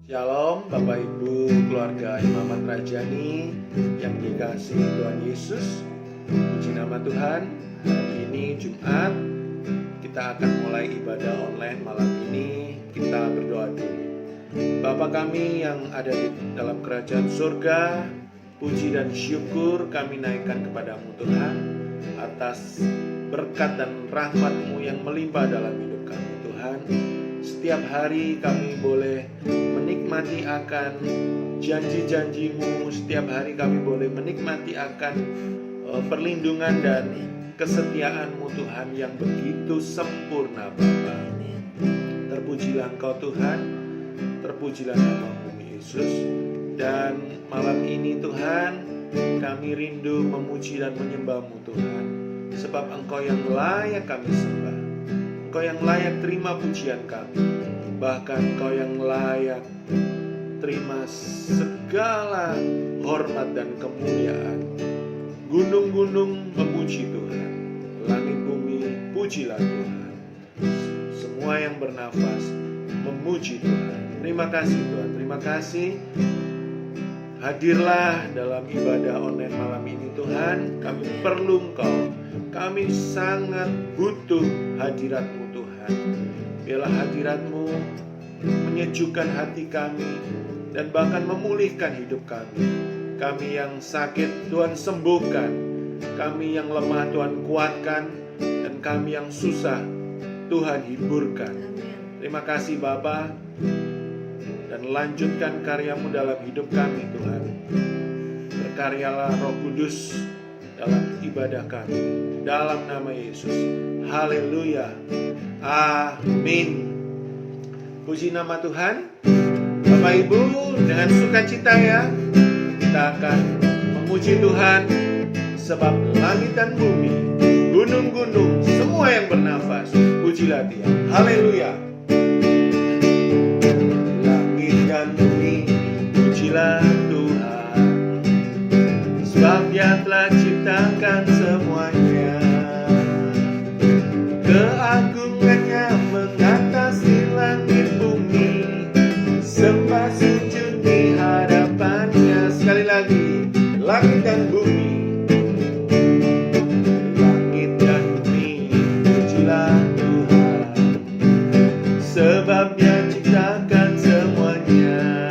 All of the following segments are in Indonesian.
Shalom Bapak Ibu keluarga Imamat Rajani yang dikasihi Tuhan Yesus. Puji nama Tuhan. Hari ini Jumat, kita akan mulai ibadah online malam ini. Kita berdoa dulu. Bapa kami yang ada di dalam kerajaan surga, puji dan syukur kami naikkan kepadamu Tuhan, atas berkat dan rahmat-Mu yang melimpah dalam hidup kami Tuhan. Setiap hari kami boleh menikmati akan janji-janji-Mu. Setiap hari kami boleh menikmati akan perlindungan dan kesetiaan-Mu Tuhan yang begitu sempurna Bapa. Terpujilah Engkau Tuhan, terpujilah nama-Mu Yesus. Dan malam ini Tuhan, kami rindu memuji dan menyembah-Mu Tuhan, sebab Engkau yang layak kami sembah, Engkau yang layak terima pujian kami, bahkan Engkau yang layak terima segala hormat dan kemuliaan. Gunung-gunung memuji Tuhan, langit bumi pujilah Tuhan, semua yang bernafas memuji Tuhan. Terima kasih Tuhan, terima kasih. Hadirlah dalam ibadah online malam ini Tuhan. Kami perlu Engkau, kami sangat butuh hadirat-Mu Tuhan. Biarlah hadirat-Mu menyejukkan hati kami dan bahkan memulihkan hidup kami. Kami yang sakit Tuhan sembuhkan, kami yang lemah Tuhan kuatkan, dan kami yang susah Tuhan hiburkan. Terima kasih Bapa, dan lanjutkan karya-Mu dalam hidup kami Tuhan. Berkaryalah Roh Kudus dalam ibadah kami, dalam nama Yesus. Haleluya, amin. Puji nama Tuhan. Bapak Ibu, dengan sukacita ya, kita akan memuji Tuhan, sebab langit dan bumi, gunung-gunung, semua yang bernafas, pujilah Dia. Haleluya. Langit dan bumi, pujilah Tuhan, sebab Dia telah ciptakan semuanya. Keagungannya mengatasi langit bumi, sembah sujud di hadapannya. Sekali lagi, langit dan bumi, langit dan bumi, pujilah Tuhan, sebab Dia ciptakan semuanya.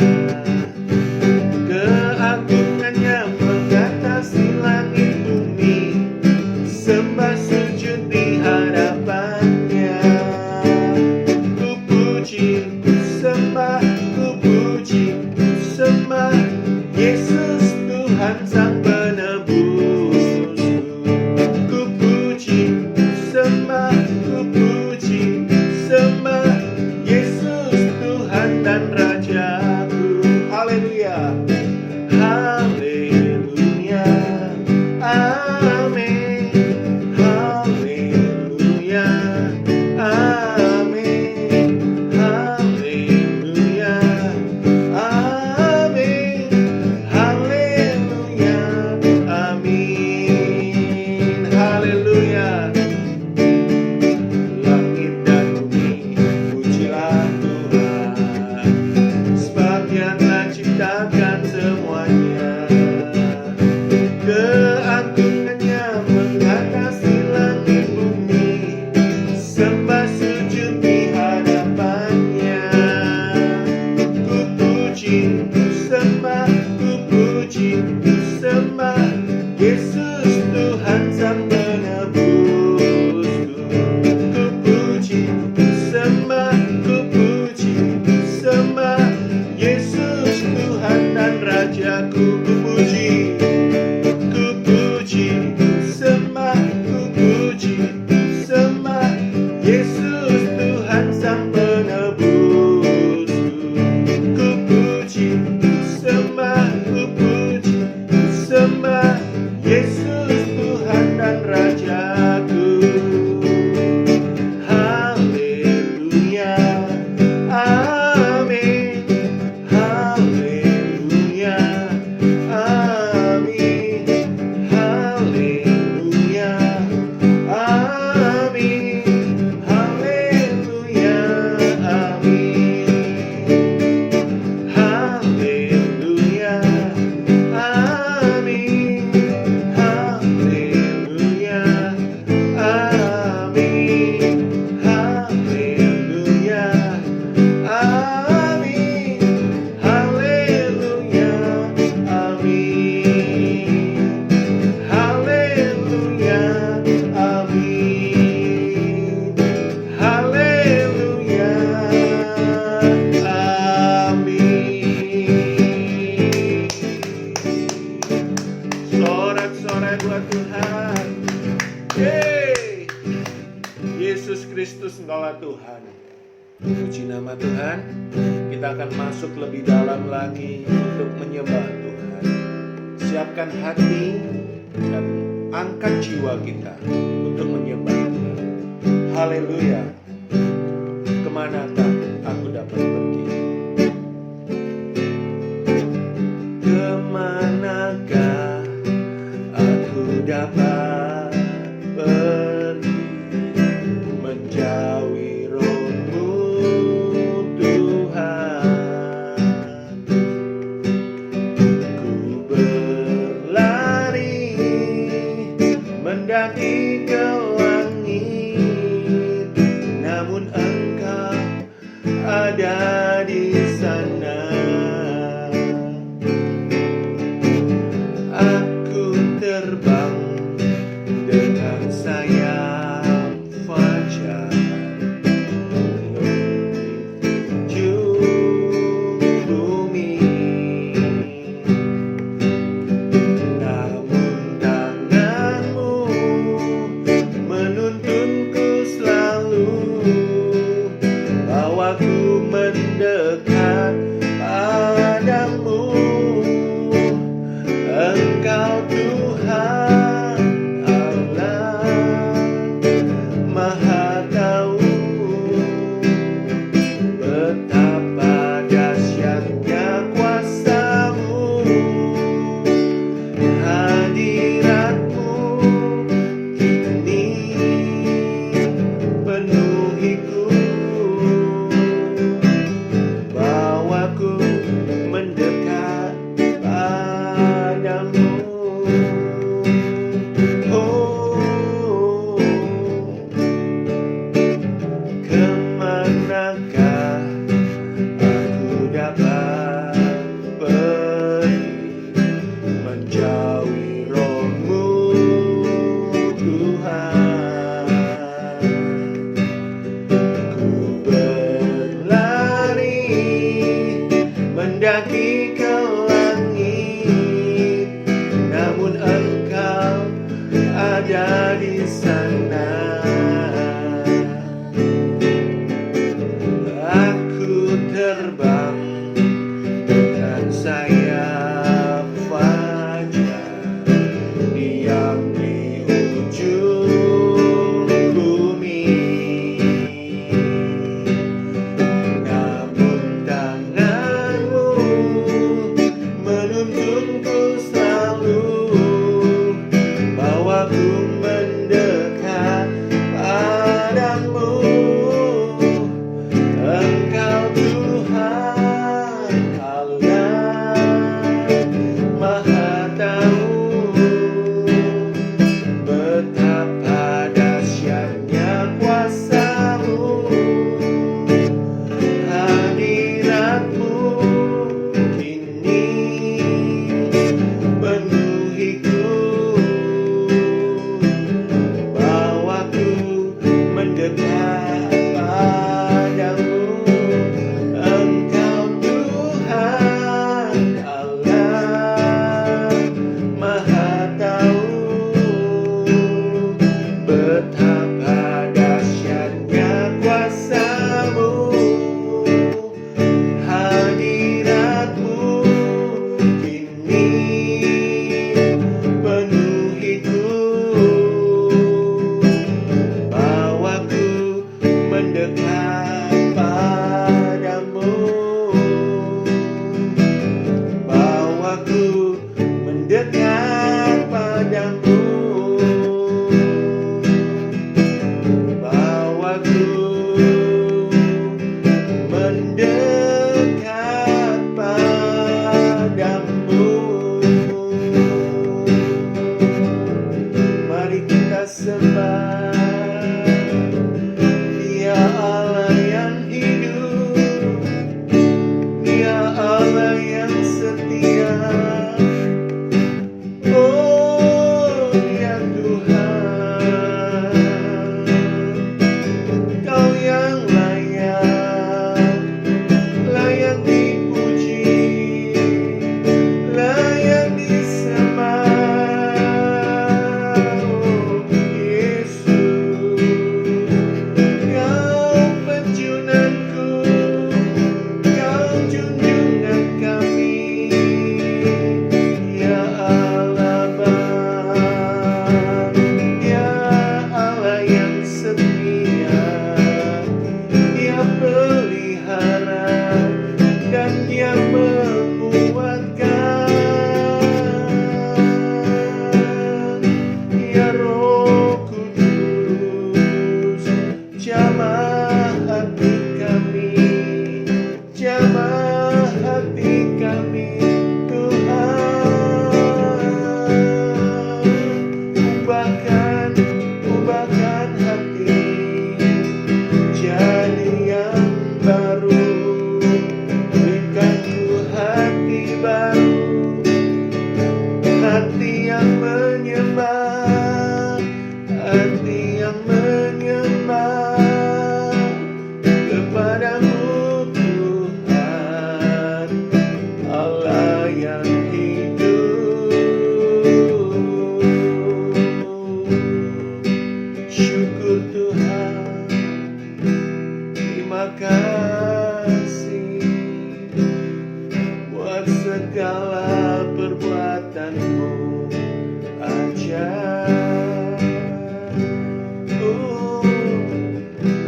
Keagungannya mengatasi langit bumi, sembah sujud di hadapannya. Ku puji, ku sembah, ku puji, ku sembah Yesus Tuhan Sang Penebus. Ku puji, ku sembah, ku puji, ku sembah Yesus Tuhan dan Rajaku. Haleluya, haleluya, amin. Haleluya, amin. Haleluya, amin. Haleluya, amin. Haleluya. Langit dan bumi, pujilah Tuhan, sebab Dia telah ciptakan semuanya. Keagungannya mengatasi langit bumi, sembah sujud di hadapannya. Ku puji, ku sembah, ku puji, ku sembah Yesus Tuhan Sang Penebus. Ku puji, ku sembah, ku puji, ku sembah Yesus Tuhan dan Rajaku. Ku puji, ku puji, ku sembah, ku puji, ku sembah Yesus Tuhan Sang Penebus. Ku puji, ku sembah, ku puji, ku sembah Yesus Tuhan dan Rajaku. Haleluya, amin. Haleluya, amin. Haleluya, amin. Haleluya. Yesus Kristus, Engkaulah Tuhan. Puji nama Tuhan. Kita akan masuk lebih dalam lagi untuk menyembah Tuhan. Siapkan hati dan angkat jiwa kita untuk menyembah Tuhan. Haleluya. Kemanakah aku dapat pergi? Kemanakah aku dapat pergi? Menjauhi Roh-Mu, Tuhan. Ku berlari mendaki ke langit, namun Engkau ada di sana. Aku terbang dengan sayap fajar menuju bumi, namun tangan-Mu menuntunku selalu, bawaku mendekat padamu. Engkau Tuhan Allah Maha Tahu, betapa dahsyatnya kuasa-Mu, hadirat-Mu kini penuhiku, bawaku mendekat padamu. Oh, kemanakah aku dapat pergi? Menjauhi Roh-Mu, Tuhan. Ku berlari mendaki ke langit, namun Engkau ada di sana. Aku terbang dengan sayap fajar, diam di ujung bumi, namun tangan-Mu menuntunku selalu, bawaku mendekat padamu. Engkau Tuhan Allah Maha Tahu, betapa dahsyatnya kuasa-Mu, hadirat-Mu kini penuhiku, bawaku mendekat padamu. Engkau Tuhan Allah Maha Tahu, betapa dahsyatnya kuasa-Mu, hadirat-Mu kini penuhiku, bawaku mendekat padamu, bawaku mendekat padamu, bawaku mendekat padamu. Mari kita sembah Dia Allah Jamah hati kami, jamah hati kami, Tuhan. Ubahkan hati jadi yang baru. Berikan ku hati baru, hati yang menyembah, hati yang menyembah kepadamu, Tuhan, Allah yang hidup. Syukur Tuhan, terima kasih buat segala perbuatanmu ajaib.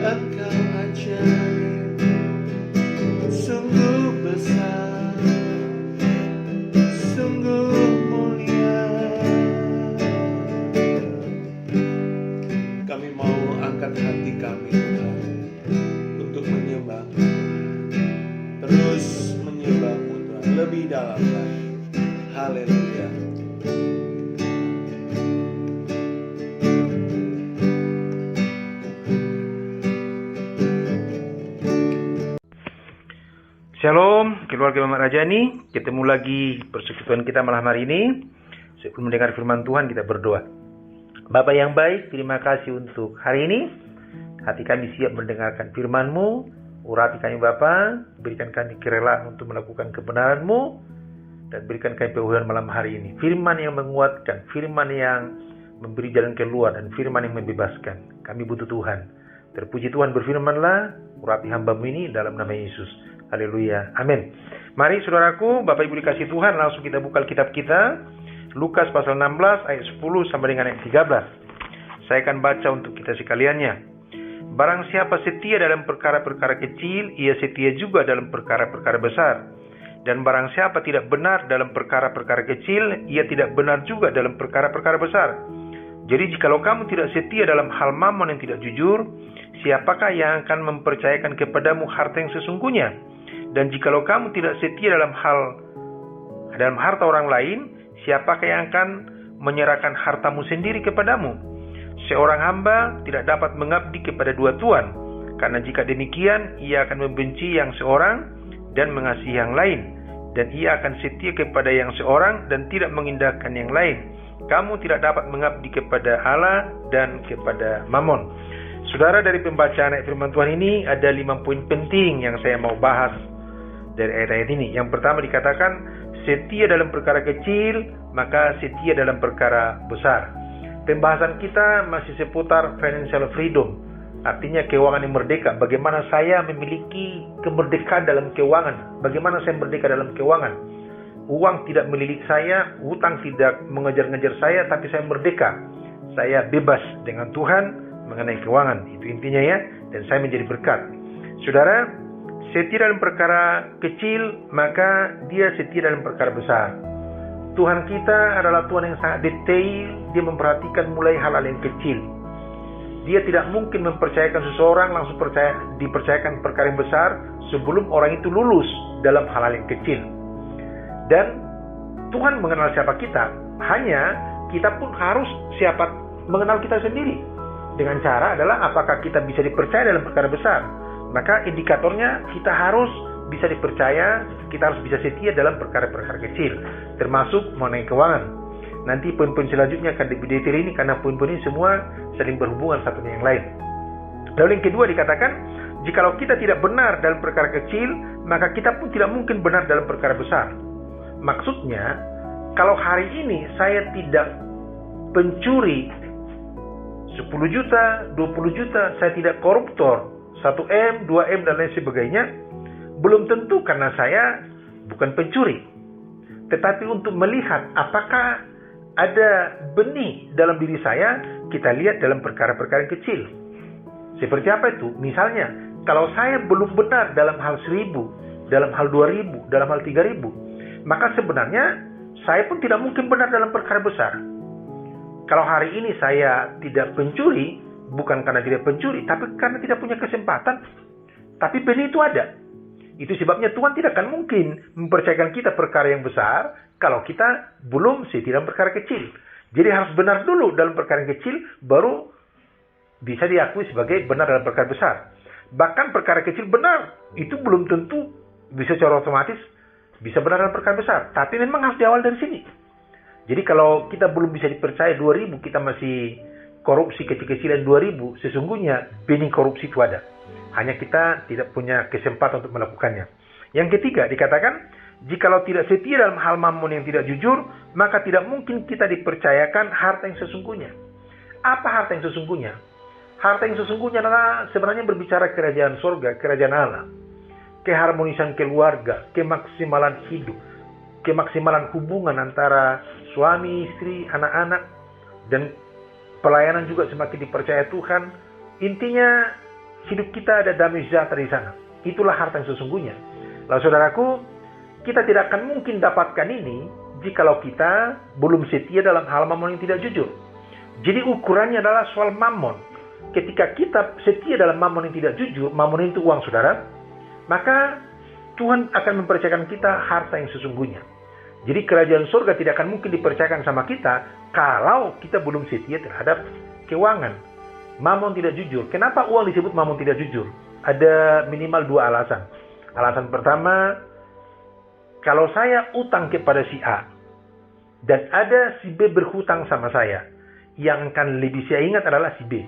Engkau ajaib, sungguh besar, sungguh mulia. Kami mau angkat hati kami, Tuhan, untuk menyembah, terus menyembah-Mu, Tuhan, lebih dalam lagi. Haleluya. Shalom, keluarga Mama Rajani. Ketemu lagi persekutuan kita malam hari ini. Sebelum mendengar firman Tuhan, kita berdoa. Bapa yang baik, terima kasih untuk hari ini. Hati kami siap mendengarkan firman-Mu. Urapi kami Bapa, berikan kami kerelaan untuk melakukan kebenaran-Mu, dan berikan kami pewahyuan malam hari ini. Firman yang menguatkan, firman yang memberi jalan keluar, dan firman yang membebaskan. Kami butuh Tuhan. Terpuji Tuhan, berfirman-Lah, urapi hamba-Mu ini dalam nama Yesus. Haleluya, amin. Mari saudaraku, Bapak Ibu dikasih Tuhan, langsung kita buka kitab kita, Lukas pasal 16 ayat 10 sampai dengan ayat 13. Saya akan baca untuk kita sekaliannya. Barang siapa setia dalam perkara-perkara kecil, ia setia juga dalam perkara-perkara besar. Dan barang siapa tidak benar dalam perkara-perkara kecil, ia tidak benar juga dalam perkara-perkara besar. Jadi jikalau kamu tidak setia dalam hal mamon yang tidak jujur, siapakah yang akan mempercayakan kepadamu harta yang sesungguhnya? Dan jikalau kamu tidak setia dalam harta orang lain, siapakah yang akan menyerahkan hartamu sendiri kepadamu? Seorang hamba tidak dapat mengabdi kepada dua tuan, karena jika demikian, ia akan membenci yang seorang dan mengasihi yang lain, dan ia akan setia kepada yang seorang dan tidak mengindahkan yang lain. Kamu tidak dapat mengabdi kepada Allah dan kepada Mamon. Saudara, dari pembacaan ayat firman Tuhan ini ada 5 poin penting yang saya mau bahas dari ayat-ayat ini. Yang pertama dikatakan, setia dalam perkara kecil, maka setia dalam perkara besar. Pembahasan kita masih seputar financial freedom, artinya keuangan yang merdeka. Bagaimana saya memiliki kemerdekaan dalam keuangan, bagaimana saya merdeka dalam keuangan. Uang tidak melilit saya, hutang tidak mengejar-ngejar saya, tapi saya merdeka. Saya bebas dengan Tuhan mengenai keuangan. Itu intinya ya, dan saya menjadi berkat. Saudara, setia dalam perkara kecil, maka dia setia dalam perkara besar. Tuhan kita adalah Tuhan yang sangat detail. Dia memperhatikan mulai hal-hal yang kecil. Dia tidak mungkin mempercayakan seseorang langsung dipercayakan perkara yang besar sebelum orang itu lulus dalam hal-hal yang kecil. Dan Tuhan mengenal siapa kita. Hanya kita pun harus siapa mengenal kita sendiri. Dengan cara adalah apakah kita bisa dipercaya dalam perkara besar. Maka indikatornya kita harus bisa dipercaya, kita harus bisa setia dalam perkara-perkara kecil, termasuk mengenai keuangan. Nanti poin-poin selanjutnya akan lebih detail ini, karena poin-poin ini semua saling berhubungan satu dengan yang lain. Lalu yang kedua dikatakan, jikalau kita tidak benar dalam perkara kecil, maka kita pun tidak mungkin benar dalam perkara besar. Maksudnya, kalau hari ini saya tidak pencuri 10 juta, 20 juta, saya tidak koruptor 1M, 2M, dan lain sebagainya, belum tentu karena saya bukan pencuri. Tetapi untuk melihat apakah ada benih dalam diri saya, kita lihat dalam perkara-perkara kecil. Seperti apa itu? Misalnya, kalau saya belum benar dalam hal 1000, dalam hal 2000, dalam hal 3000, maka sebenarnya saya pun tidak mungkin benar dalam perkara besar. Kalau hari ini saya tidak pencuri, bukan karena tidak pencuri, tapi karena tidak punya kesempatan. Tapi benih itu ada. Itu sebabnya Tuhan tidak akan mungkin mempercayakan kita perkara yang besar kalau kita belum setia dalam perkara kecil. Jadi harus benar dulu dalam perkara yang kecil, baru bisa diakui sebagai benar dalam perkara besar. Bahkan perkara kecil benar, itu belum tentu bisa secara otomatis bisa benar dalam perkara besar. Tapi memang harus diawal dari sini. Jadi kalau kita belum bisa dipercaya 2000, kita masih korupsi kecil-kecilan 2000, sesungguhnya benih korupsi itu ada. Hanya kita tidak punya kesempatan untuk melakukannya. Yang ketiga, dikatakan, jikalau tidak setia dalam hal mammon yang tidak jujur, maka tidak mungkin kita dipercayakan harta yang sesungguhnya. Apa harta yang sesungguhnya? Harta yang sesungguhnya adalah sebenarnya berbicara kerajaan surga, kerajaan Allah. Keharmonisan keluarga, kemaksimalan hidup, kemaksimalan hubungan antara suami, istri, anak-anak, dan pelayanan juga semakin dipercaya Tuhan. Intinya, hidup kita ada damai sejahtera di sana. Itulah harta yang sesungguhnya. Lalu saudaraku, kita tidak akan mungkin dapatkan ini jikalau kita belum setia dalam hal mammon yang tidak jujur. Jadi ukurannya adalah soal mammon. Ketika kita setia dalam mammon yang tidak jujur, mammon itu uang saudara, maka Tuhan akan mempercayakan kita harta yang sesungguhnya. Jadi kerajaan surga tidak akan mungkin dipercayakan sama kita kalau kita belum setia terhadap keuangan. Mammon tidak jujur. Kenapa uang disebut mammon tidak jujur? Ada minimal 2 alasan. Alasan pertama, kalau saya utang kepada si A, dan ada si B berhutang sama saya, yang akan lebih saya ingat adalah si B.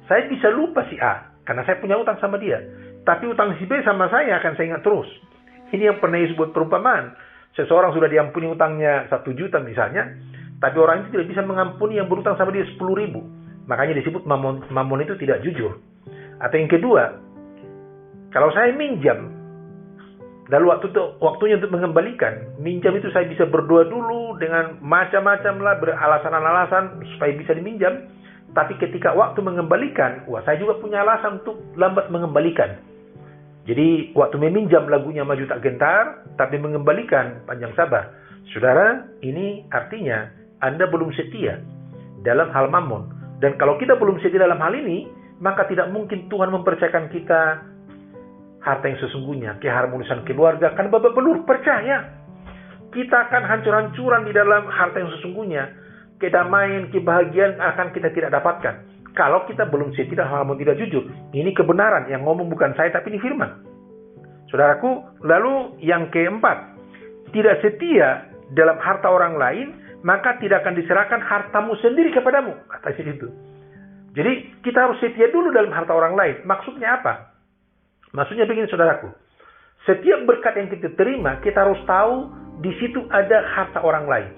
Saya bisa lupa si A, karena saya punya utang sama dia. Tapi utang si B sama saya akan saya ingat terus. Ini yang pernah disebut perumpamaan. Seseorang sudah diampuni utangnya 1 juta misalnya, tapi orang itu tidak bisa mengampuni yang berutang sama dia 10.000. Makanya disebut mammon itu tidak jujur. Atau yang kedua, kalau saya minjam, lalu waktunya untuk mengembalikan, minjam itu saya bisa berdoa dulu dengan macam-macam lah, beralasan-alasan supaya bisa diminjam. Tapi ketika waktu mengembalikan, saya juga punya alasan untuk lambat mengembalikan. Jadi waktu meminjam lagunya maju tak gentar, tapi mengembalikan panjang sabar. Saudara, ini artinya Anda belum setia dalam hal mammon. Dan kalau kita belum setia dalam hal ini, maka tidak mungkin Tuhan mempercayakan kita harta yang sesungguhnya, keharmonisan keluarga, kan babak belur, percaya. Kita akan hancur-hancuran di dalam harta yang sesungguhnya. Kedamaian, kebahagiaan akan kita tidak dapatkan kalau kita belum setia dalam hal yang tidak jujur. Ini kebenaran, yang ngomong bukan saya, tapi ini firman. Saudaraku, lalu yang keempat, tidak setia dalam harta orang lain, maka tidak akan diserahkan hartamu sendiri kepadamu, kata situ. Jadi kita harus setia dulu dalam harta orang lain. Maksudnya apa? Maksudnya begini saudaraku. Setiap berkat yang kita terima, kita harus tahu di situ ada harta orang lain.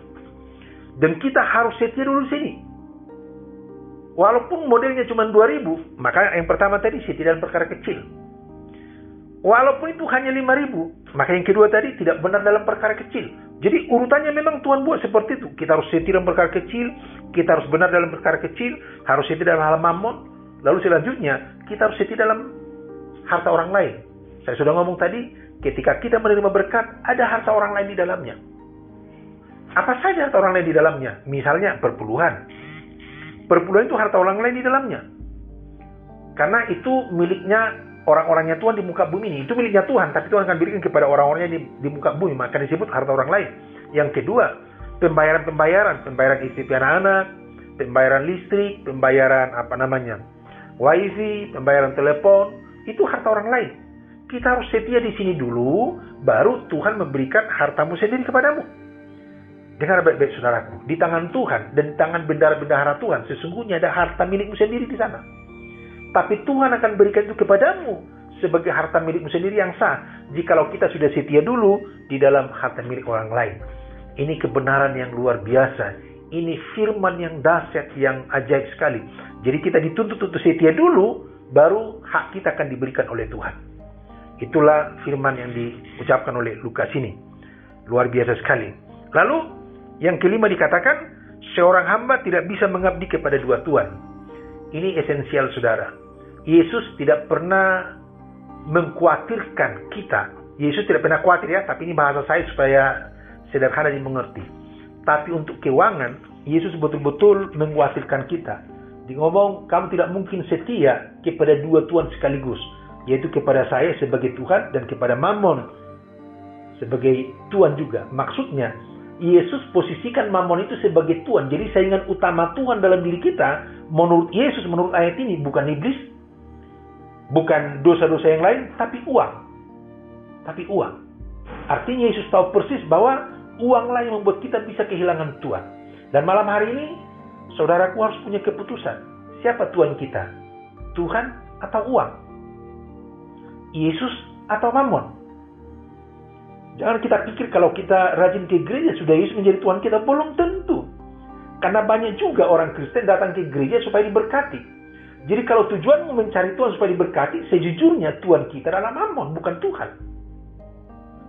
Dan kita harus setia dulu di sini. Walaupun modelnya cuma 2.000, maka yang pertama tadi setia dalam perkara kecil. Walaupun itu hanya 5.000, maka yang kedua tadi tidak benar dalam perkara kecil. Jadi urutannya memang Tuhan buat seperti itu. Kita harus setia dalam perkara kecil, kita harus benar dalam perkara kecil, harus setia dalam hal mammon. Lalu selanjutnya, kita harus setia dalam harta orang lain. Saya sudah ngomong tadi, ketika kita menerima berkat, ada harta orang lain di dalamnya. Apa saja harta orang lain di dalamnya? Misalnya perpuluhan. Perpuluhan itu harta orang lain di dalamnya. Karena itu miliknya orang-orangnya Tuhan di muka bumi ini. Itu miliknya Tuhan, tapi Tuhan akan berikan kepada orang-orangnya di muka bumi. Maka disebut harta orang lain. Yang kedua, pembayaran SPP anak-anak, pembayaran listrik, pembayaran wifi, pembayaran telepon, itu harta orang lain. Kita harus setia di sini dulu, baru Tuhan memberikan hartamu sendiri kepadamu. Dengar baik-baik saudaraku, di tangan Tuhan dan di tangan bendahara-bendahara Tuhan, sesungguhnya ada harta milikmu sendiri di sana. Tapi Tuhan akan berikan itu kepadamu sebagai harta milikmu sendiri yang sah, jikalau kita sudah setia dulu di dalam harta milik orang lain. Ini kebenaran yang luar biasa. Ini firman yang dahsyat, yang ajaib sekali. Jadi kita dituntut untuk setia dulu, baru hak kita akan diberikan oleh Tuhan. Itulah firman yang diucapkan oleh Lukas ini. Luar biasa sekali. Lalu, yang kelima dikatakan, seorang hamba tidak bisa mengabdi kepada 2 tuan. Ini esensial saudara. Yesus tidak pernah mengkhawatirkan kita. Yesus tidak pernah khawatir ya, tapi ini bahasa saya supaya sederhana dimengerti. Tapi untuk keuangan, Yesus betul-betul mengkhawatirkan kita. ngomong kamu tidak mungkin setia kepada dua Tuhan sekaligus, yaitu kepada saya sebagai Tuhan dan kepada Mammon sebagai Tuhan juga. Maksudnya Yesus posisikan Mammon itu sebagai Tuhan. Jadi saingan utama Tuhan dalam diri kita menurut Yesus, menurut ayat ini, bukan iblis, bukan dosa-dosa yang lain, tapi uang. Artinya Yesus tahu persis bahwa uanglah yang membuat kita bisa kehilangan Tuhan. Dan malam hari ini saudaraku harus punya keputusan. Siapa Tuhan kita? Tuhan atau uang? Yesus atau Mammon? Jangan kita pikir kalau kita rajin ke gereja sudah Yesus menjadi Tuhan kita. Belum tentu. Karena banyak juga orang Kristen datang ke gereja supaya diberkati. Jadi kalau tujuanmu mencari Tuhan supaya diberkati, sejujurnya Tuhan kita adalah Mammon, bukan Tuhan.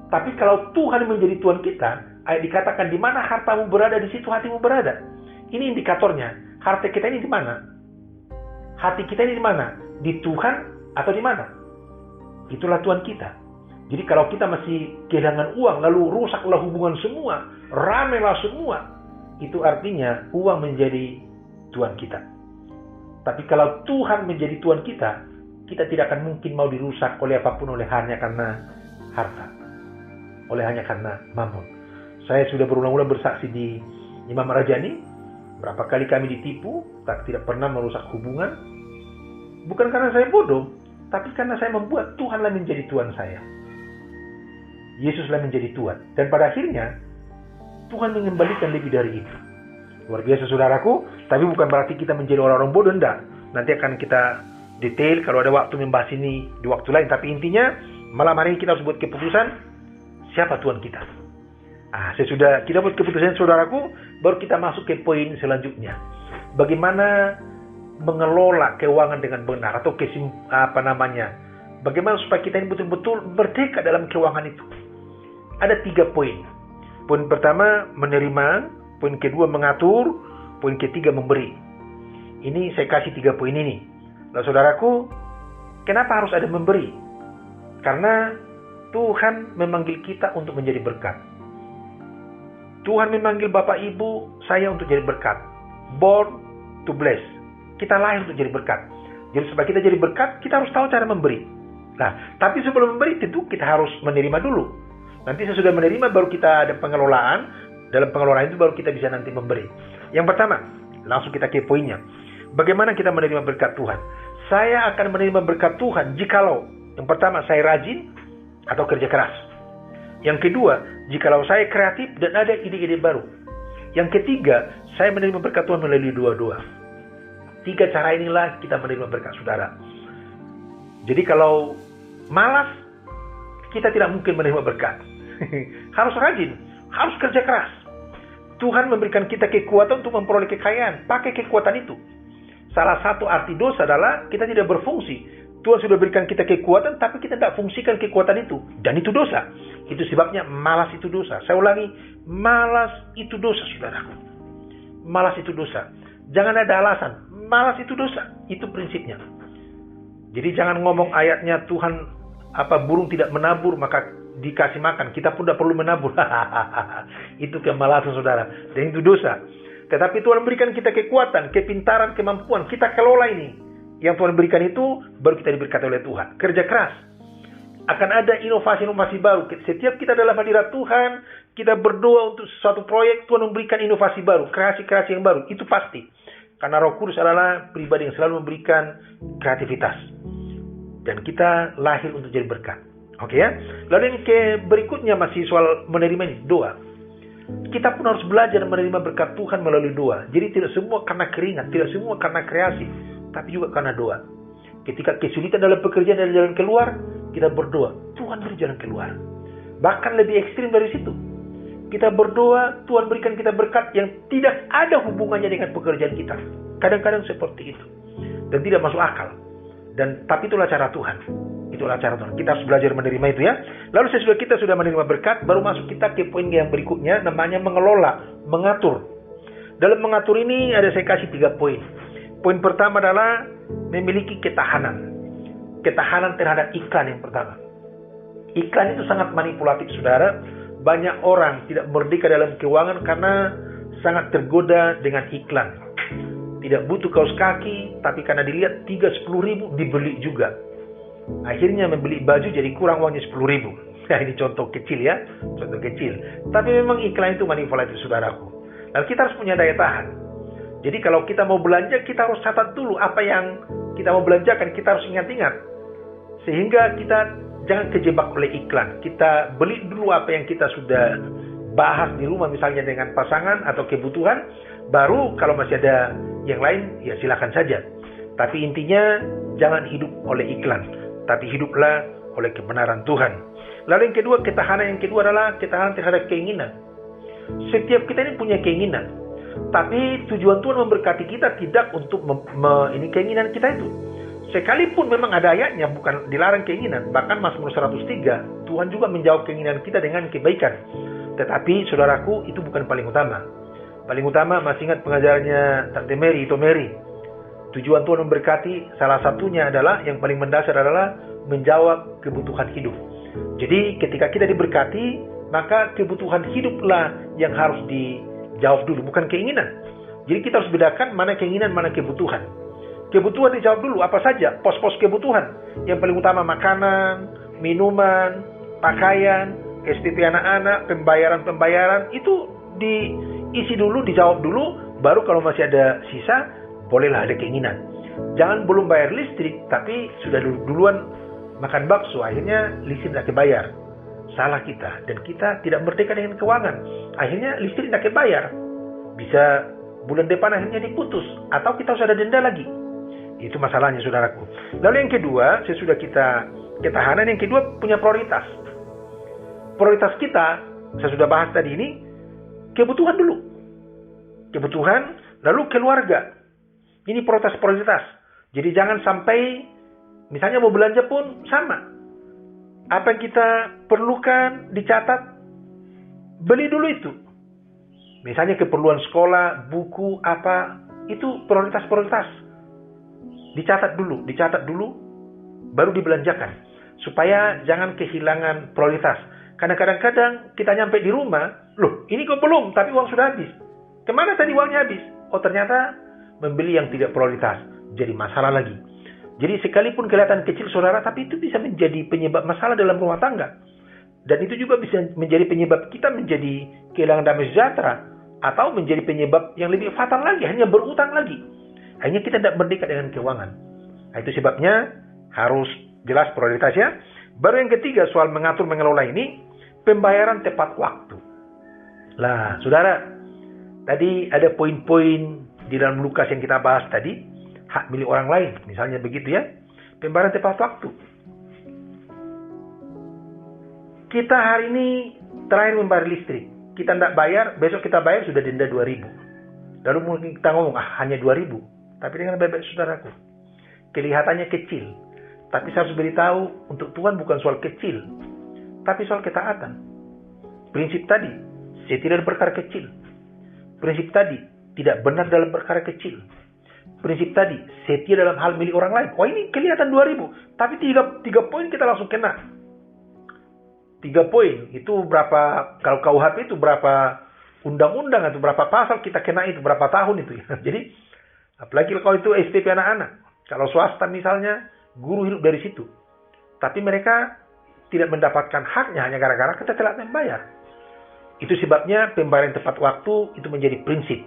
Tapi kalau Tuhan menjadi Tuhan kita, ayat dikatakan di mana hartamu berada, di situ hatimu berada. Ini indikatornya. Harta kita ini di mana? Hati kita ini di mana? Di Tuhan atau di mana? Itulah Tuhan kita. Jadi kalau kita masih kehilangan uang, lalu rusaklah hubungan semua, ramailah semua, itu artinya uang menjadi Tuhan kita. Tapi kalau Tuhan menjadi Tuhan kita, kita tidak akan mungkin mau dirusak oleh apapun hanya karena harta, hanya karena Mammon. Saya sudah berulang-ulang bersaksi di Imam Rajani, berapa kali kami ditipu, tapi tidak pernah merusak hubungan. Bukan karena saya bodoh, tapi karena saya membuat Tuhanlah menjadi Tuhan saya. Yesuslah menjadi Tuhan. Dan pada akhirnya, Tuhan mengembalikan lebih dari itu. Luar biasa saudaraku, tapi bukan berarti kita menjadi orang-orang bodoh, enggak. Nanti akan kita detail kalau ada waktu membahas ini di waktu lain. Tapi intinya, malam hari ini kita harus buat keputusan, siapa Tuhan kita. Sesudah kita buat keputusan saudaraku, baru kita masuk ke poin selanjutnya. Bagaimana mengelola keuangan dengan benar, atau bagaimana supaya kita ini betul-betul merdeka dalam keuangan itu. Ada 3 poin. Poin pertama, menerima. Poin kedua, mengatur. Poin ketiga, memberi. Ini saya kasih 3 poin ini. Nah saudaraku, kenapa harus ada memberi? Karena Tuhan memanggil kita untuk menjadi berkat. Tuhan memanggil Bapak Ibu saya untuk jadi berkat. Born to bless. Kita lahir untuk jadi berkat. Jadi supaya kita jadi berkat, kita harus tahu cara memberi. Nah, tapi sebelum memberi tentu kita harus menerima dulu. Nanti sesudah menerima baru kita ada pengelolaan. Dalam pengelolaan itu baru kita bisa nanti memberi. Yang pertama, langsung kita ke poinnya. Bagaimana kita menerima berkat Tuhan? Saya akan menerima berkat Tuhan jikalau yang pertama saya rajin atau kerja keras. Yang kedua, jikalau saya kreatif dan ada ide-ide baru. Yang ketiga, saya menerima berkat Tuhan melalui doa-doa. 3 cara inilah kita menerima berkat saudara. Jadi kalau malas, kita tidak mungkin menerima berkat. Harus rajin, harus kerja keras. Tuhan memberikan kita kekuatan untuk memperoleh kekayaan. Pakai kekuatan itu. Salah satu arti dosa adalah kita tidak berfungsi. Tuhan sudah berikan kita kekuatan, tapi kita tidak fungsikan kekuatan itu. Dan itu dosa. Itu sebabnya malas itu dosa. Saya ulangi, malas itu dosa, saudaraku. Malas itu dosa. Jangan ada alasan. Malas itu dosa. Itu prinsipnya. Jadi jangan ngomong ayatnya Tuhan burung tidak menabur maka dikasih makan. Kita pun tidak perlu menabur. Itu kemalasan saudara. Dan itu dosa. Tetapi Tuhan berikan kita kekuatan, kepintaran, kemampuan. Kita kelola ini. Yang Tuhan berikan itu baru kita diberkati oleh Tuhan. Kerja keras. Akan ada inovasi-inovasi baru. Setiap kita dalam hadirat Tuhan, kita berdoa untuk suatu proyek, Tuhan memberikan inovasi baru, kreasi-kreasi yang baru. Itu pasti. Karena Roh Kudus adalah pribadi yang selalu memberikan kreativitas. Dan kita lahir untuk jadi berkat. Oke ya? Lalu yang berikutnya masih soal menerima ini, doa. Kita pun harus belajar menerima berkat Tuhan melalui doa. Jadi tidak semua karena keringat, tidak semua karena kreasi, tapi juga karena doa. Ketika kesulitan dalam pekerjaan dan jalan keluar, kita berdoa, Tuhan beri jalan keluar. Bahkan lebih ekstrim dari situ. Kita berdoa, Tuhan berikan kita berkat yang tidak ada hubungannya dengan pekerjaan kita. Kadang-kadang seperti itu. Dan tidak masuk akal. Tapi itulah cara Tuhan. Itulah cara Tuhan. Kita harus belajar menerima itu ya. Lalu sesudah kita sudah menerima berkat, baru masuk kita ke poin yang berikutnya, namanya mengelola, mengatur. Dalam mengatur ini ada saya kasih 3 poin. Poin pertama adalah memiliki ketahanan. Ketahanan terhadap iklan yang pertama. Iklan itu sangat manipulatif, saudara. Banyak orang tidak merdeka dalam keuangan karena sangat tergoda dengan iklan. Tidak tidak butuh kaos kaki, tapi karena dilihat 10.000 dibeli juga. Akhirnya membeli baju jadi kurang uangnya 10.000. Nah, ini contoh kecil ya, contoh kecil. Tapi memang iklan itu manipulatif, saudaraku. Lalu kita harus punya daya tahan. Jadi kalau kita mau belanja, kita harus catat dulu apa yang kita mau belanjakan, kita harus ingat-ingat. Sehingga kita jangan kejebak oleh iklan. Kita beli dulu apa yang kita sudah bahas di rumah, misalnya dengan pasangan atau kebutuhan. Baru kalau masih ada yang lain, ya silakan saja. Tapi intinya, jangan hidup oleh iklan, tapi hiduplah oleh kebenaran Tuhan. Lalu yang kedua, ketahanan yang kedua adalah ketahanan terhadap keinginan. Setiap kita ini punya keinginan, tapi tujuan Tuhan memberkati kita tidak untuk ini keinginan kita itu. Sekalipun memang ada ayatnya, bukan dilarang keinginan. Bahkan Mazmur 103, Tuhan juga menjawab keinginan kita dengan kebaikan. Tetapi saudaraku, itu bukan paling utama. Paling utama, masih ingat pengajarannya Tante Mary, Ito Mary. Tujuan Tuhan memberkati, salah satunya adalah, yang paling mendasar adalah menjawab kebutuhan hidup. Jadi ketika kita diberkati, maka kebutuhan hiduplah yang harus dijawab dulu, bukan keinginan. Jadi kita harus bedakan mana keinginan, mana kebutuhan. Kebutuhan dijawab dulu, apa saja pos-pos kebutuhan. Yang paling utama makanan, minuman, pakaian, SPP anak-anak, pembayaran-pembayaran, itu diisi dulu, dijawab dulu. Baru kalau masih ada sisa, bolehlah ada keinginan. Jangan belum bayar listrik, tapi sudah duluan makan bakso, akhirnya listrik tidak kebayar. Salah kita, dan kita tidak merdeka dengan keuangan. Akhirnya listrik tidak kebayar. Bisa bulan depan akhirnya diputus, atau kita harus ada denda lagi. Itu masalahnya, saudaraku. Lalu yang kedua, sesudah kita ketahanan, yang kedua punya prioritas. Prioritas kita, saya sudah bahas tadi ini, kebutuhan dulu. Kebutuhan, lalu keluarga. Ini prioritas. Jadi jangan sampai, misalnya mau belanja pun sama. Apa yang kita perlukan dicatat, beli dulu itu. Misalnya keperluan sekolah, buku, apa, itu prioritas. Dicatat dulu, baru dibelanjakan. Supaya jangan kehilangan prioritas. Karena kadang-kadang kita nyampe di rumah, loh ini kok belum, tapi uang sudah habis. Kemana tadi uangnya habis? Oh ternyata membeli yang tidak prioritas. Jadi masalah lagi. Jadi sekalipun kelihatan kecil saudara, tapi itu bisa menjadi penyebab masalah dalam rumah tangga. Dan itu juga bisa menjadi penyebab kita menjadi kehilangan damai sejahtera. Atau menjadi penyebab yang lebih fatal lagi, hanya berutang lagi. Hanya kita tidak merdeka dengan keuangan. Nah, itu sebabnya harus jelas prioritasnya. Baru yang ketiga, soal mengatur mengelola ini, pembayaran tepat waktu. Lah, saudara, tadi ada poin-poin di dalam Lukas yang kita bahas tadi, hak milik orang lain, misalnya begitu ya. Pembayaran tepat waktu. Kita hari ini terakhir membayar listrik. Kita tidak bayar, besok kita bayar sudah denda 2.000. Lalu mungkin kita ngomong, hanya 2.000. Tapi dengan baik-baik saudaraku, kelihatannya kecil. Tapi saya harus beritahu, untuk Tuhan bukan soal kecil, tapi soal ketaatan. Prinsip tadi, setia dalam perkara kecil. Prinsip tadi, tidak benar dalam perkara kecil. Prinsip tadi, setia dalam hal milik orang lain. Oh ini kelihatan 2.000, tapi 3 poin kita langsung kena. 3 poin, itu berapa, kalau KUHP itu berapa undang-undang atau berapa pasal kita kena itu, berapa tahun itu ya. Jadi, apalagi kalau itu SPP anak-anak. Kalau swasta misalnya, guru hidup dari situ. Tapi mereka tidak mendapatkan haknya hanya gara-gara kita telat membayar. Itu sebabnya pembayaran tepat waktu itu menjadi prinsip.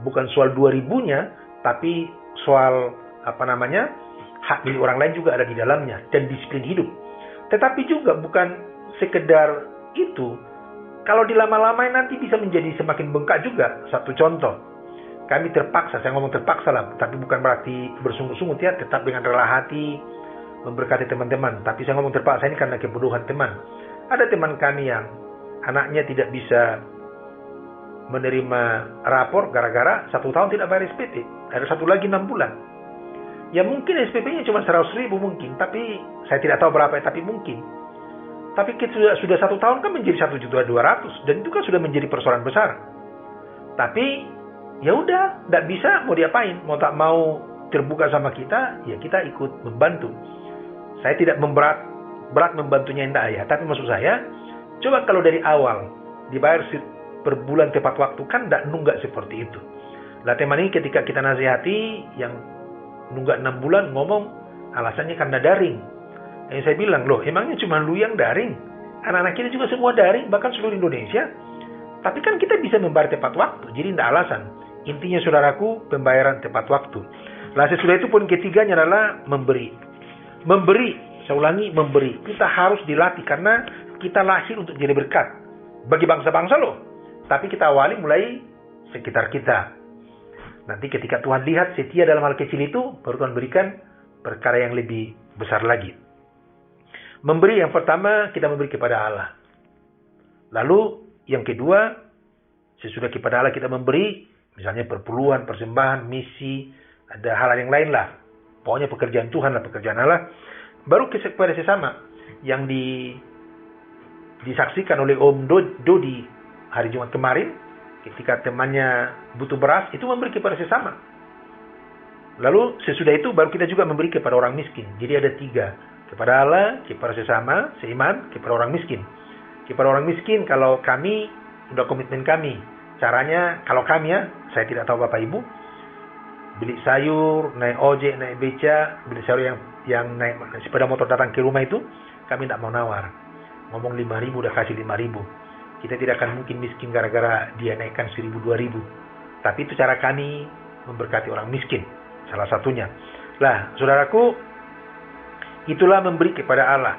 Bukan soal 2.000-nya, tapi soal hak milik orang lain juga ada di dalamnya. Dan disiplin hidup. Tetapi juga bukan sekedar itu. Kalau dilama-lamain nanti bisa menjadi semakin bengkak juga. Satu contoh. Kami terpaksa, saya ngomong terpaksa lah, tapi bukan berarti bersungguh-sungguh ya, tetap dengan rela hati memberkati teman-teman. Tapi saya ngomong terpaksa ini karena kebodohan teman. Ada teman kami yang anaknya tidak bisa menerima rapor gara-gara 1 tahun tidak bayar SPP. Ada satu lagi 6 bulan. Ya mungkin SPP-nya cuma 100.000 mungkin, tapi saya tidak tahu berapa, tapi mungkin. Tapi kita sudah 1 tahun kan menjadi 1.200.000, dan itu kan sudah menjadi persoalan besar. Tapi ya udah, tidak bisa, mau diapain? Mau tak mau terbuka sama kita, ya kita ikut membantu. Saya tidak berat membantunya, enggak ya. Tapi maksud saya, coba kalau dari awal dibayar per bulan tepat waktu, kan tidak nunggak seperti itu. Lah teman ini ketika kita nasihati, yang nunggak 6 bulan ngomong alasannya karena daring. Yang saya bilang, loh emangnya cuma lu yang daring? Anak-anak kita juga semua daring, bahkan seluruh Indonesia. Tapi kan kita bisa membayar tepat waktu, jadi tidak alasan. Intinya saudaraku, pembayaran tepat waktu. Lah sesudah itu poin ketiganya adalah memberi. Memberi, saya ulangi, memberi. Kita harus dilatih karena kita lahir untuk jadi berkat. Bagi bangsa-bangsa loh. Tapi kita awali mulai sekitar kita. Nanti ketika Tuhan lihat setia dalam hal kecil itu, baru Tuhan berikan perkara yang lebih besar lagi. Memberi yang pertama, kita memberi kepada Allah. Lalu yang kedua, sesudah kepada Allah kita memberi, misalnya perpuluhan, persembahan, misi, ada hal yang lain lah. Pokoknya pekerjaan Tuhan lah, pekerjaan Allah. Baru kepada sesama yang disaksikan oleh Om Dodi hari Jumat kemarin, ketika temannya butuh beras, itu memberi kepada sesama. Lalu sesudah itu baru kita juga memberi kepada orang miskin. Jadi ada 3. Kepada Allah, kepada sesama, seiman, kepada orang miskin. Kepada orang miskin, kalau kami, sudah komitmen kami. Caranya, kalau kami ya, saya tidak tahu Bapak Ibu, beli sayur, naik ojek, naik beca, beli sayur yang naik sepeda motor datang ke rumah itu, kami tidak mau nawar. Ngomong 5.000, udah kasih 5.000. Kita tidak akan mungkin miskin gara-gara dia naikkan 1.000, 2.000. Tapi itu cara kami memberkati orang miskin. Salah satunya. Lah, saudaraku, itulah memberi kepada Allah.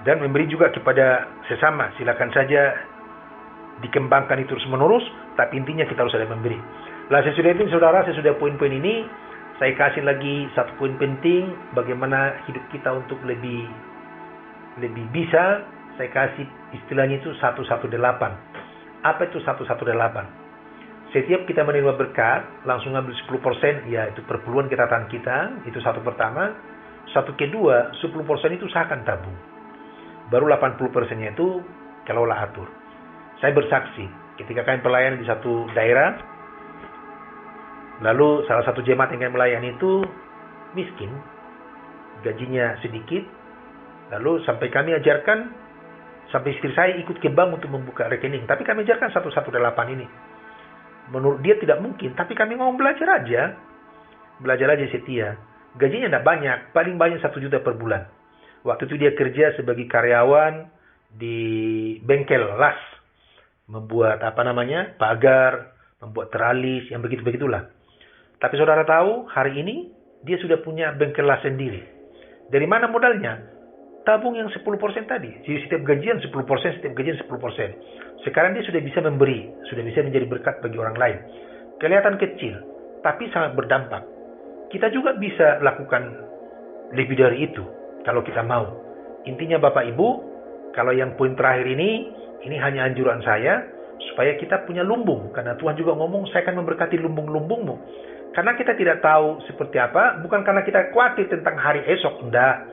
Dan memberi juga kepada sesama. Silakan saja dikembangkan itu terus menerus. Tapi intinya kita harus ada memberi. Lah sesudah itu saudara, sesudah poin-poin ini, saya kasih lagi satu poin penting. Bagaimana hidup kita untuk lebih bisa. Saya kasih istilahnya itu 118. Apa itu 118? Setiap kita menerima berkat, langsung ambil 10%, ya itu perpuluhan ketatan kita, itu satu pertama. Satu kedua, 10% itu usahakan tabung. Baru 80%-nya itu kelola atur. Saya bersaksi, ketika kami pelayan di satu daerah, lalu salah satu jemaat yang kami melayani itu miskin, gajinya sedikit, lalu sampai kami ajarkan, sampai istri saya ikut ke bank untuk membuka rekening. Tapi kami ajarkan 118 ini. Menurut dia tidak mungkin, tapi kami mau belajar aja setia. Gajinya tidak banyak, paling banyak 1 juta per bulan. Waktu itu dia kerja sebagai karyawan di bengkel las, membuat pagar, membuat teralis, yang begitu-begitulah. Tapi saudara tahu, hari ini dia sudah punya bengkel las sendiri. Dari mana modalnya? Tabung yang 10% tadi. Jadi setiap gajian 10%, setiap gajian 10%. Sekarang dia sudah bisa memberi, sudah bisa menjadi berkat bagi orang lain. Kelihatan kecil, tapi sangat berdampak. Kita juga bisa lakukan lebih dari itu kalau kita mau. Intinya Bapak Ibu, kalau yang poin terakhir ini hanya anjuran saya supaya kita punya lumbung. Karena Tuhan juga ngomong, saya akan memberkati lumbung-lumbungmu. Karena kita tidak tahu seperti apa, bukan karena kita khawatir tentang hari esok, enggak.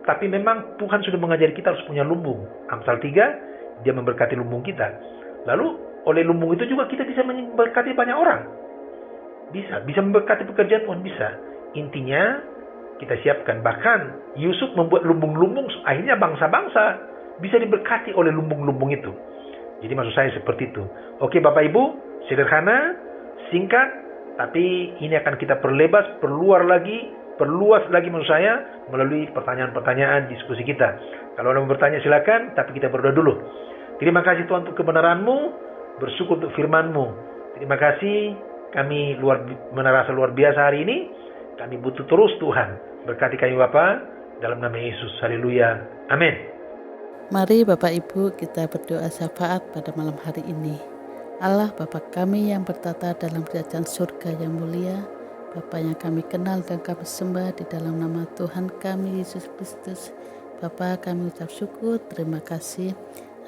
Tapi memang Tuhan sudah mengajari kita harus punya lumbung. Amsal 3, dia memberkati lumbung kita. Lalu oleh lumbung itu juga kita bisa memberkati banyak orang. Bisa memberkati pekerjaan Tuhan, bisa. Intinya kita siapkan. Bahkan Yusuf membuat lumbung-lumbung, akhirnya bangsa-bangsa bisa diberkati oleh lumbung-lumbung itu. Jadi maksud saya seperti itu. Oke Bapak Ibu, sederhana, singkat, tapi ini akan kita perluas lagi maksud saya, melalui pertanyaan-pertanyaan diskusi kita. Kalau ada yang bertanya silakan, tapi kita berdoa dulu. Terima kasih Tuhan untuk kebenaran-Mu, bersyukur untuk firman-Mu. Terima kasih, kami merasa luar biasa hari ini. Kami butuh terus Tuhan. Berkati kami Bapa, dalam nama Yesus. Haleluya. Amin. Mari Bapak Ibu kita berdoa syafaat pada malam hari ini. Allah Bapa kami yang bertata dalam kerajaan surga yang mulia, Bapa yang kami kenal dan kami sembah di dalam nama Tuhan kami Yesus Kristus. Bapa kami ucap syukur, terima kasih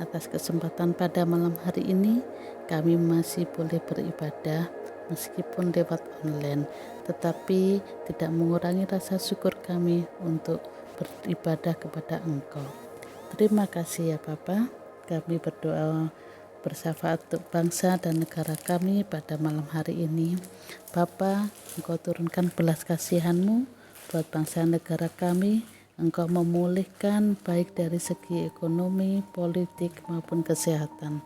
atas kesempatan pada malam hari ini. Kami masih boleh beribadah meskipun lewat online, tetapi tidak mengurangi rasa syukur kami untuk beribadah kepada Engkau. Terima kasih ya Bapa. Kami berdoa bersyafaat untuk bangsa dan negara kami pada malam hari ini. Bapa, Engkau turunkan belas kasihan-Mu buat bangsa negara kami. Engkau memulihkan baik dari segi ekonomi, politik maupun kesehatan.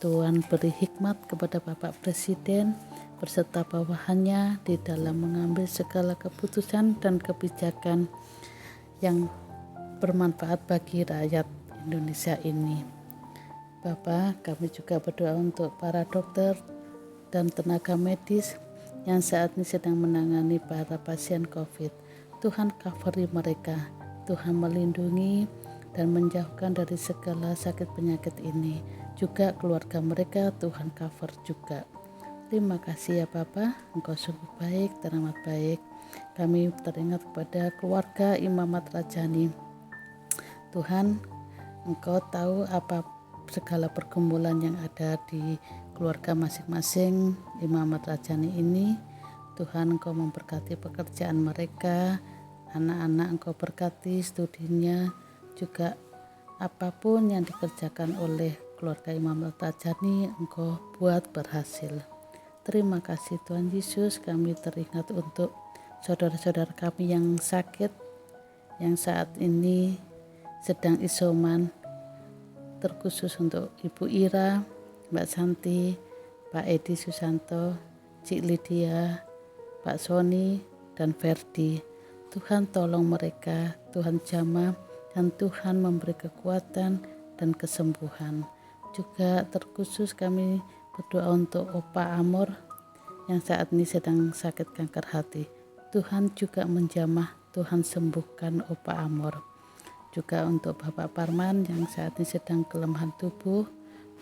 Tuhan beri hikmat kepada Bapak Presiden, berserta bawahannya di dalam mengambil segala keputusan dan kebijakan yang bermanfaat bagi rakyat Indonesia ini. Bapa, kami juga berdoa untuk para dokter dan tenaga medis yang saat ini sedang menangani para pasien COVID. Tuhan cover mereka, Tuhan melindungi dan menjauhkan dari segala sakit penyakit ini. Juga keluarga mereka Tuhan cover juga. Terima kasih ya Bapa, Engkau sungguh baik dan amat baik. Kami teringat kepada keluarga Imam Ahmad Rajani. Tuhan, Engkau tahu apa segala pergumulan yang ada di keluarga masing-masing Imam Ahmad Rajani ini. Tuhan, Engkau memberkati pekerjaan mereka, anak-anak Engkau berkati studinya, juga apapun yang dikerjakan oleh keluarga Imam Ahmad Rajani Engkau buat berhasil. Terima kasih Tuhan Yesus, kami teringat untuk saudara-saudara kami yang sakit, yang saat ini sedang isoman, terkhusus untuk Ibu Ira, Mbak Santi, Pak Edi Susanto, Cik Lydia, Pak Sony, dan Ferdi. Tuhan tolong mereka, Tuhan jamah, dan Tuhan memberi kekuatan dan kesembuhan. Juga terkhusus kami berdoa untuk Opa Amor yang saat ini sedang sakit kanker hati. Tuhan juga menjamah, Tuhan sembuhkan Opa Amor. Juga untuk Bapak Parman yang saat ini sedang kelemahan tubuh,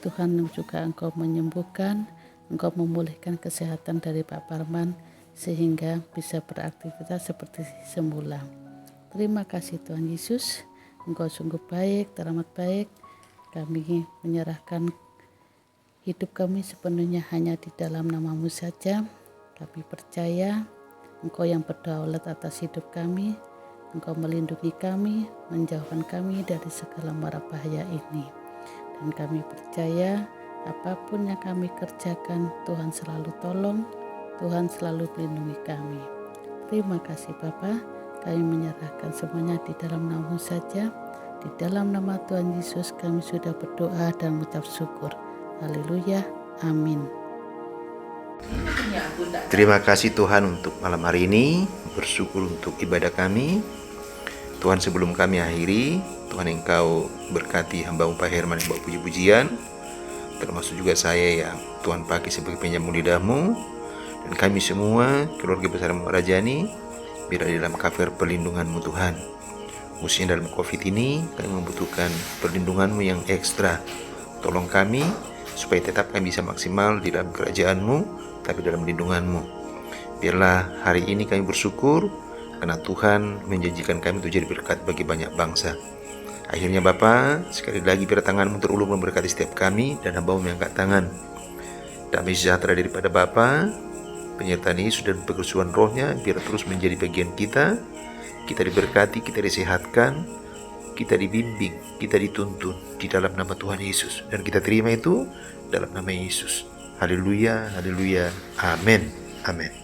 Tuhan juga Engkau menyembuhkan, Engkau memulihkan kesehatan dari Pak Parman sehingga bisa beraktivitas seperti semula. Terima kasih Tuhan Yesus, Engkau sungguh baik, teramat baik. Kami menyerahkan hidup kami sepenuhnya hanya di dalam nama-Mu saja. Kami percaya Engkau yang berdaulat atas hidup kami, Engkau melindungi kami, menjauhkan kami dari segala mara bahaya ini. Dan kami percaya apapun yang kami kerjakan, Tuhan selalu tolong, Tuhan selalu melindungi kami. Terima kasih Bapa, kami menyerahkan semuanya di dalam nama-Mu saja. Di dalam nama Tuhan Yesus kami sudah berdoa dan mengucap syukur. Haleluya, amin. Terima kasih Tuhan untuk malam hari ini. Bersyukur untuk ibadah kami. Tuhan, sebelum kami akhiri, Tuhan Engkau berkati hamba-Mu Pak Herman yang bawa puji-pujian, termasuk juga saya yang Tuhan pakai sebagai penyambung lidah-Mu, dan kami semua keluarga besar Rajani berada dalam cover perlindungan-Mu Tuhan. Khususnya dalam COVID ini kami membutuhkan perlindungan-Mu yang ekstra. Tolong kami supaya tetap kami bisa maksimal di dalam kerajaan-Mu, tapi dalam lindungan-Mu. Biarlah hari ini kami bersyukur karena Tuhan menjanjikan kami untuk jadi berkat bagi banyak bangsa. Akhirnya Bapa, sekali lagi biar tangan-Mu terulur memberkati setiap kami dan hamba-Mu yang angkat tangan. Damai sejahtera daripada Bapa, penyertaan Yesus dan pekersuan Roh-Nya biar terus menjadi bagian kita. Kita diberkati, kita disehatkan, kita dibimbing, kita dituntun di dalam nama Tuhan Yesus. Dan kita terima itu dalam nama Yesus. Haleluya, haleluya, amin, amin.